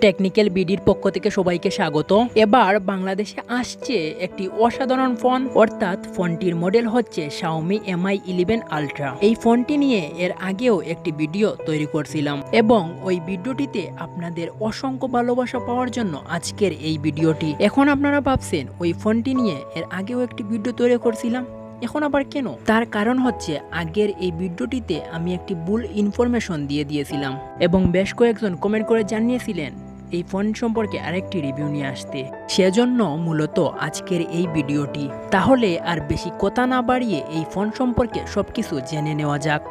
Technical বিডির পক্ষ থেকে সবাইকে স্বাগত। এবার বাংলাদেশে আসছে একটি অসাধারণ ফোন, অর্থাৎ ফোনটির মডেল হচ্ছে Xiaomi Mi 11 Ultra। এই ফোনটি নিয়ে এর আগেও একটি ভিডিও তৈরি করছিলাম এবং ওই ভিডিওটিতে আপনাদের অসংখ্য ভালোবাসা পাওয়ার জন্য আজকের এই ভিডিওটি। এখন আপনারা ভাবছেন ওই ফোনটি নিয়ে এর আগেও একটি ভিডিও তৈরি করছিলাম, এখন আবার কেন? তার কারণ হচ্ছে আগের এই ভিডিওটিতে আমি একটি ভুল ইনফরমেশন দিয়ে দিয়েছিলাম এবং বেশ কয়েকজন কমেন্ট করে জানিয়েছিলেন এই ফোন সম্পর্কে আরেকটি রিভিউ নিয়ে আসতে। সেজন্য মূলত আজকের এই ভিডিওটি। তাহলে আর বেশি কথা না বাড়িয়ে এই ফোন সম্পর্কে সবকিছু জেনে নেওয়া যাক।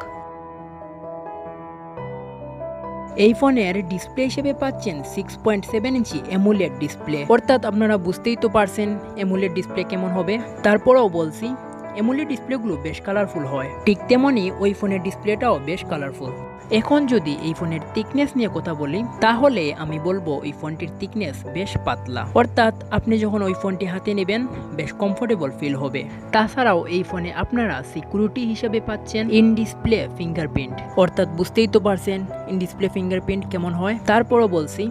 এই ফোনের ডিসপ্লে হিসেবে পাচ্ছেন 6.7 ইঞ্চি অ্যামোলেড ডিসপ্লে, অর্থাৎ আপনারা বুঝতেই তো পারছেন অ্যামোলেড ডিসপ্লে কেমন হবে। তারপরেও বলছি অ্যামোলেড ডিসপ্লেগুলো বেশ কালারফুল হয়, ঠিক তেমনই ওই ফোনের ডিসপ্লেটাও বেশ কালারফুল। এখন যদি এই ফোনের থিকনেস নিয়ে কথা বলি, তাহলে আমি বলবো এই ফোনটির থিকনেস বেশ পাতলা, অর্থাৎ আপনি যখন ওই ফোনটি হাতে নেবেন বেশ কমফোর্টেবল ফিল হবে। তাছাড়াও এই ফোনে আপনারা সিকিউরিটি হিসেবে পাচ্ছেন ইন ডিসপ্লে ফিঙ্গারপ্রিন্ট, অর্থাৎ বুঝতেই তো পারছেন ইন ডিসপ্লে ফিঙ্গারপ্রিন্ট কেমন হয়। তারপরও বলছি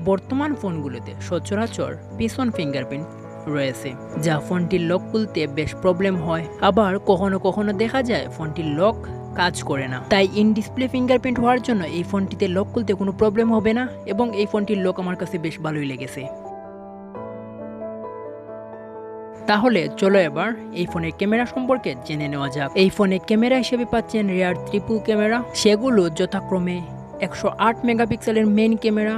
বর্তমান ফোনগুলোতে সচরাচর পিছন ফিঙ্গারপ্রিন্ট রয়েছে, যা ফোনটির লক খুলতে বেশ প্রবলেম হয়। আবার কখনো কখনো দেখা যায় ফোনটির লক কাজ করে না। তাই ইন ডিসপ্লে ফিঙ্গারপ্রিন্ট হওয়ার জন্য এই ফোনটিতে লক খুলতে কোনো প্রবলেম হবে না এবং এই ফোনটির লক আমার কাছে বেশ ভালোই লেগেছে। তাহলে চলো এবার এই ফোনের ক্যামেরা সম্পর্কে জেনে নেওয়া যাক। এই ফোনে ক্যামেরা হিসেবে পাচ্ছেন রিয়ার ট্রিপল ক্যামেরা, সেগুলো যথাক্রমে 108 মেগাপিক্সেলের মেইন ক্যামেরা,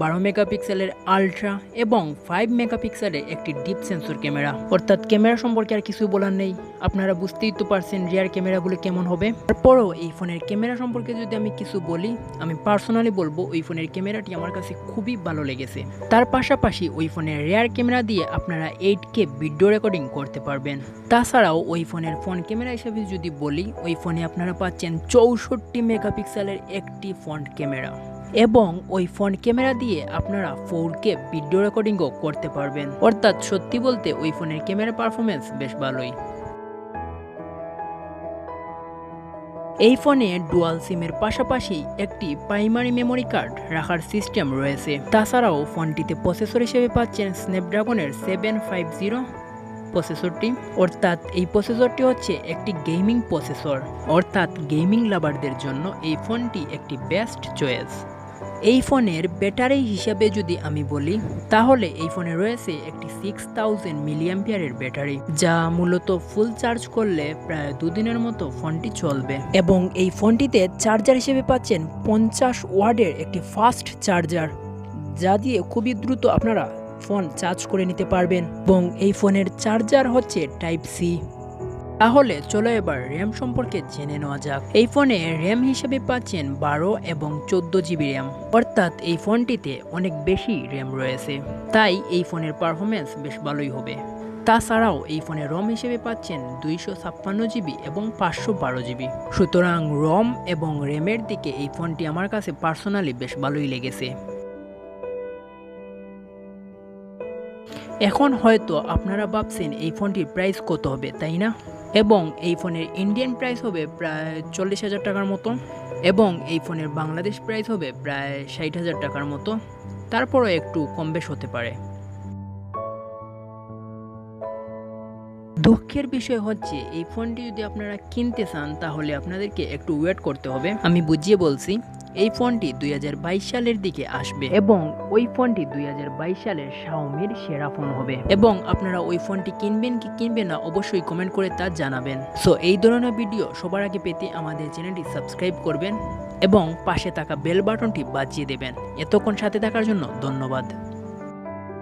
12 মেগাপিক্সেলের আলট্রা এবং 5 মেগাপিক্সেলের একটি ডিপ সেন্সর ক্যামেরা। অর্থাৎ ক্যামেরা সম্পর্কে আর কিছু বলার নেই, আপনারা বুঝতেই তো পারছেন রিয়ার ক্যামেরাগুলো কেমন হবে। তারপরও এই ফোনের ক্যামেরা সম্পর্কে যদি আমি কিছু বলি, আমি পার্সোনালি বলবো ওই ফোনের ক্যামেরাটি আমার কাছে খুবই ভালো লেগেছে। তার পাশাপাশি ওই ফোনের রিয়ার ক্যামেরা দিয়ে আপনারা 8K ভিডিও রেকর্ডিং করতে পারবেন। তাছাড়াও ওই ফোনের ফোন ক্যামেরা হিসেবে যদি বলি, ওই ফোনে আপনারা পাচ্ছেন 64 মেগাপিক্সেলের একটি ফ্রন্ট ক্যামেরা এবং ওই ফ্রন্ট ক্যামেরা দিয়ে আপনারা 4K ভিডিও রেকর্ডিংও করতে পারবেন। অর্থাৎ সত্যি বলতে ওই ফোনের ক্যামেরা পারফরমেন্স বেশ ভালোই। এই ফোনে ডুয়াল সিমের পাশাপাশি একটি প্রাইমারি মেমোরি কার্ড রাখার সিস্টেম রয়েছে। তাছাড়াও ফোনটিতে প্রসেসর হিসেবে পাচ্ছেন স্ন্যাপড্রাগনের 750 প্রসেসরটি, অর্থাৎ এই প্রসেসরটি হচ্ছে একটি গেমিং প্রসেসর, অর্থাৎ গেমিং লাভারদের জন্য এই ফোনটি একটি বেস্ট চয়েস। এই ফোনের ব্যাটারি হিসাবে যদি আমি বলি, তাহলে এই ফোনে রয়েছে একটি 6000 মিলিঅ্যাম্পিয়ারের ব্যাটারি, যা মূলত ফুল চার্জ করলে প্রায় 2 দিনের মতো ফোনটি চলবে। এবং এই ফোনটিতে চার্জার হিসেবে পাচ্ছেন 50 ওয়াটের একটি ফাস্ট চার্জার, যা দিয়ে খুবই দ্রুত আপনারা ফোন চার্জ করে নিতে পারবেন এবং এই ফোনের চার্জার হচ্ছে টাইপ সি। তাহলে চলো এবার র্যাম সম্পর্কে জেনে নেওয়া যাক। এই ফোনে র্যাম হিসেবে পাচ্ছেন 12 এবং 14 জিবি র্যাম, অর্থাৎ এই ফোনটিতে অনেক বেশি র্যাম রয়েছে, তাই এই ফোনের পারফরমেন্স বেশ ভালোই হবে। তাছাড়াও এই ফোনে রম হিসেবে পাচ্ছেন 256 জিবি এবং 512 জিবি। সুতরাং রম এবং র্যামের দিকে এই ফোনটি আমার কাছে পার্সোনালি বেশ ভালোই লেগেছে। এখন হয়তো আপনারা ভাবছেন এই ফোনটির প্রাইস কত হবে, তাই না? এবং এই ফোনের ইন্ডিয়ান প্রাইস হবে প্রায় 40,000 টাকার মতো এবং এই ফোনের বাংলাদেশ প্রাইস হবে প্রায় 60,000 টাকার মতো। তারপরও একটু কম বেশ হতে পারে। দুঃখের বিষয় হচ্ছে এই ফোনটি যদি আপনারা কিনতে চান, তাহলে আপনাদেরকে একটু ওয়েট করতে হবে। আমি বুঝিয়ে বলছি, এই ফোনটি 2022 সালের দিকে আসবে এবং ওই ফোনটি 2022 সালের শাওমির সেরা ফোন হবে এবং আপনারা ওই ফোনটি কিনবেন কি কিনবেন না অবশ্যই কমেন্ট করে তা জানাবেন। সো এই ধরনের ভিডিও সবার আগে পেতে আমাদের চ্যানেলটি সাবস্ক্রাইব করবেন এবং পাশে থাকা বেল বাটনটি বাজিয়ে দেবেন। এতক্ষণ সাথে থাকার জন্য ধন্যবাদ।